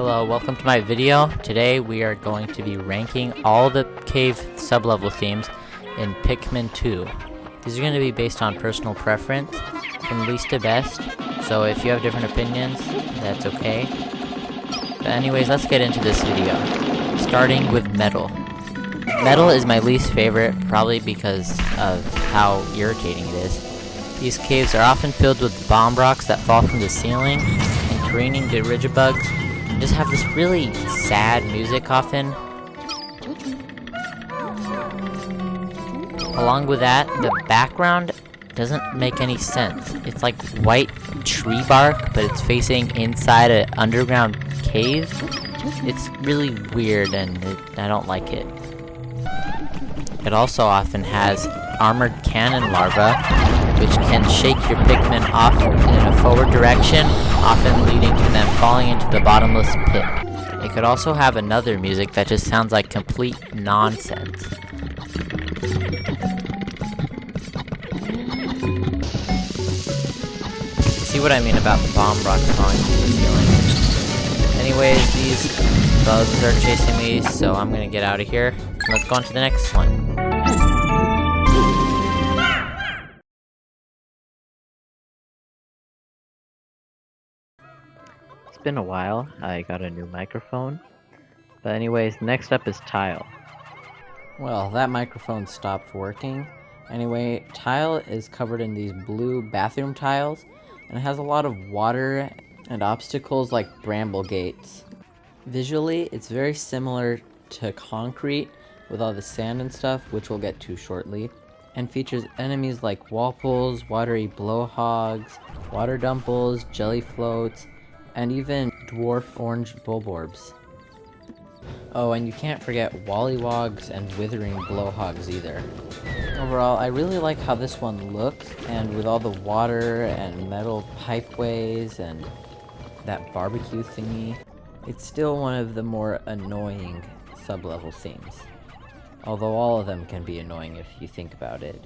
Hello, welcome to my video. Today we are going to be ranking all the cave sublevel themes in Pikmin 2. These are going to be based on personal preference, from least to best, so if you have different opinions, that's okay. But anyways, let's get into this video. Starting with Metal. Metal is my least favorite, probably because of how irritating it is. These caves are often filled with bomb rocks that fall from the ceiling, and careening dirigibugs, and just have this really sad music often. Along with that, the background doesn't make any sense. It's like white tree bark, but it's facing inside an underground cave. It's really weird and I don't like it. It also often has armored cannon larvae, which can shake your Pikmin off in a forward direction, often leading to them falling into the bottomless pit. It could also have another music that just sounds like complete nonsense. See what I mean about bomb rocks falling from the ceiling? Anyways, these bugs are chasing me, so I'm gonna get out of here. Let's go on to the next one. It's been a while. I got a new microphone. But anyways, next up is Tile. Well, that microphone stopped working. Anyway, Tile is covered in these blue bathroom tiles, and it has a lot of water and obstacles like bramble gates. Visually, it's very similar to Concrete, with all the sand and stuff, which we'll get to shortly, and features enemies like Walpoles, watery blowhogs, water dumples, jelly floats, and even dwarf orange bulborbs. Oh, and you can't forget wollywogs and withering blowhogs either. Overall, I really like how this one looks, and with all the water and metal pipeways and that barbecue thingy, it's still one of the more annoying sublevel themes. Although all of them can be annoying if you think about it.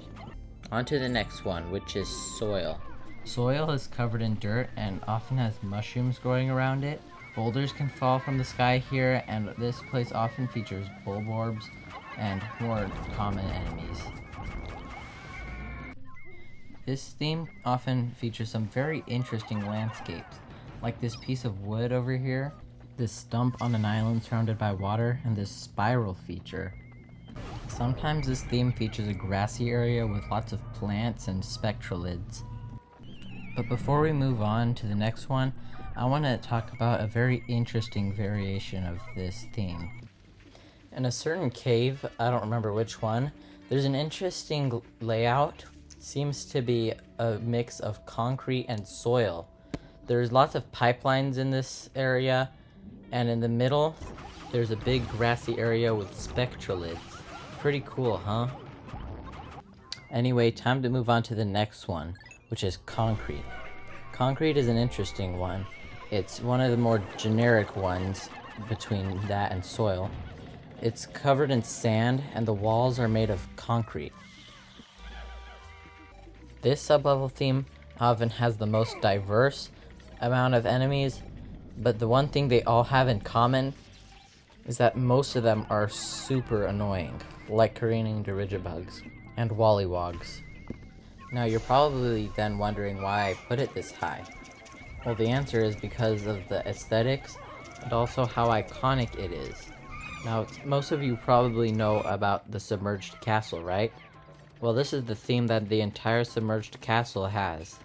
On to the next one, which is Soil. Soil is covered in dirt and often has mushrooms growing around it. Boulders can fall from the sky here, and this place often features bulborbs and more common enemies. This theme often features some very interesting landscapes, like this piece of wood over here, this stump on an island surrounded by water, and this spiral feature. Sometimes this theme features a grassy area with lots of plants and spectralids. But before we move on to the next one, I want to talk about a very interesting variation of this theme. In a certain cave, I don't remember which one, there's an interesting layout. Seems to be a mix of concrete and soil. There's lots of pipelines in this area, and in the middle, there's a big grassy area with spectralids. Pretty cool, huh? Anyway, time to move on to the next one, which is Concrete. Concrete is an interesting one. It's one of the more generic ones between that and Soil. It's covered in sand, and the walls are made of concrete. This sublevel theme often has the most diverse amount of enemies, but the one thing they all have in common is that most of them are super annoying, like careening dirigibugs and wollywogs. Now you're probably then wondering why I put it this high. Well, the answer is because of the aesthetics and also how iconic it is. Now, most of you probably know about the submerged castle, right? Well, this is the theme that the entire submerged castle has.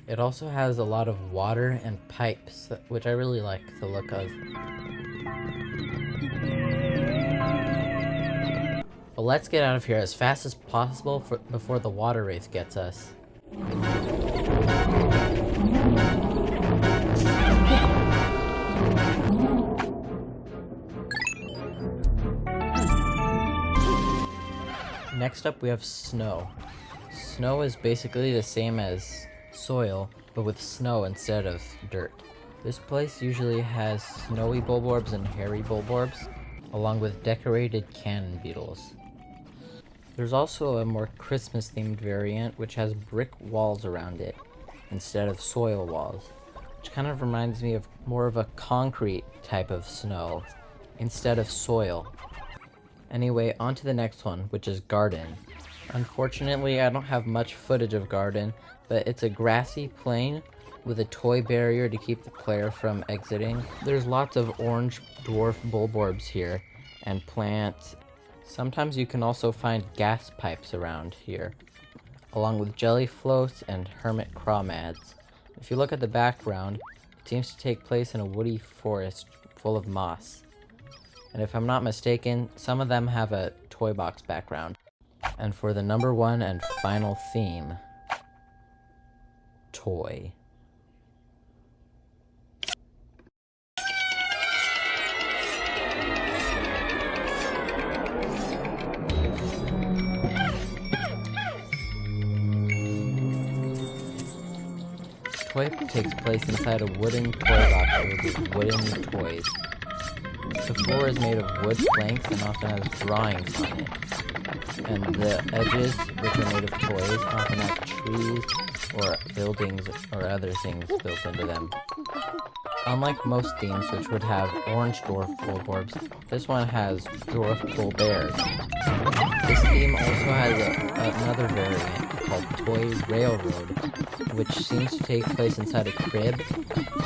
It also has a lot of water and pipes, which I really like the look of. Well, let's get out of here as fast as possible before the water wraith gets us. Next up we have Snow. Snow is basically the same as Soil, but with snow instead of dirt. This place usually has snowy bulborbs and hairy bulborbs, along with decorated cannon beetles. There's also a more Christmas-themed variant which has brick walls around it, instead of soil walls. which kind of reminds me of more of a concrete type of snow instead of soil. Anyway, on to the next one, which is Garden. Unfortunately, I don't have much footage of Garden, but it's a grassy plain with a toy barrier to keep the player from exiting. There's lots of orange dwarf bulborbs here, and plants. Sometimes you can also find gas pipes around here, along with jelly floats and hermit crawdads. If you look at the background, it seems to take place in a woody forest full of moss. And if I'm not mistaken, some of them have a toy box background. And for the number one and final theme, toy. Toy takes place inside a wooden toy box filled with wooden toys. The floor is made of wood planks and often has drawings on it. And the edges, which are made of toys, often have trees or buildings or other things built into them. Unlike most themes, which would have orange dwarf bulborbs, this one has dwarf bull bears. This theme also has another variant called Toy Railroad, which seems to take place inside a crib,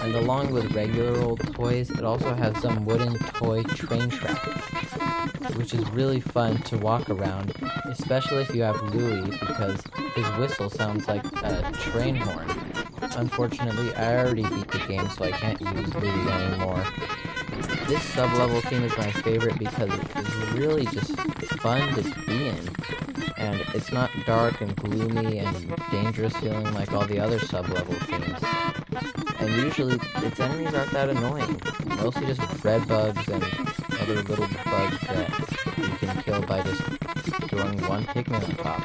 and along with regular old toys, it also has some wooden toy train tracks, which is really fun to walk around, especially if you have Louie, because his whistle sounds like a train horn. Unfortunately, I already beat the game, so I can't use Louie anymore. This sublevel theme is my favorite because it's really just fun to be in, and it's not dark and gloomy and dangerous feeling like all the other sublevel themes. And usually, its enemies aren't that annoying, mostly just red bugs and other little bugs that you can kill by just throwing one Pikmin on top,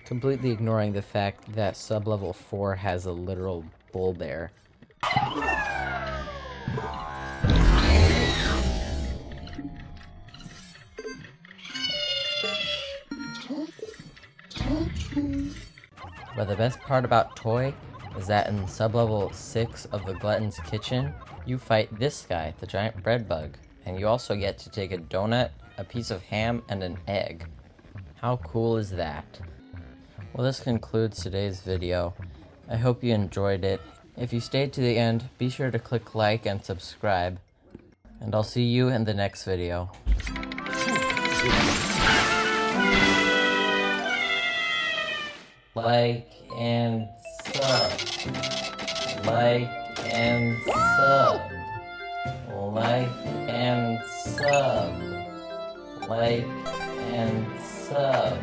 completely ignoring the fact that sublevel 4 has a literal bull bear. But the best part about Toy is that in sublevel 6 of the Glutton's Kitchen, you fight this guy, the giant bread bug, and you also get to take a donut, a piece of ham, and an egg. How cool is that? Well, this concludes today's video. I hope you enjoyed it. If you stayed to the end, be sure to click like and subscribe, and I'll see you in the next video. Like and sub. Like and sub. Like and sub. Like and sub.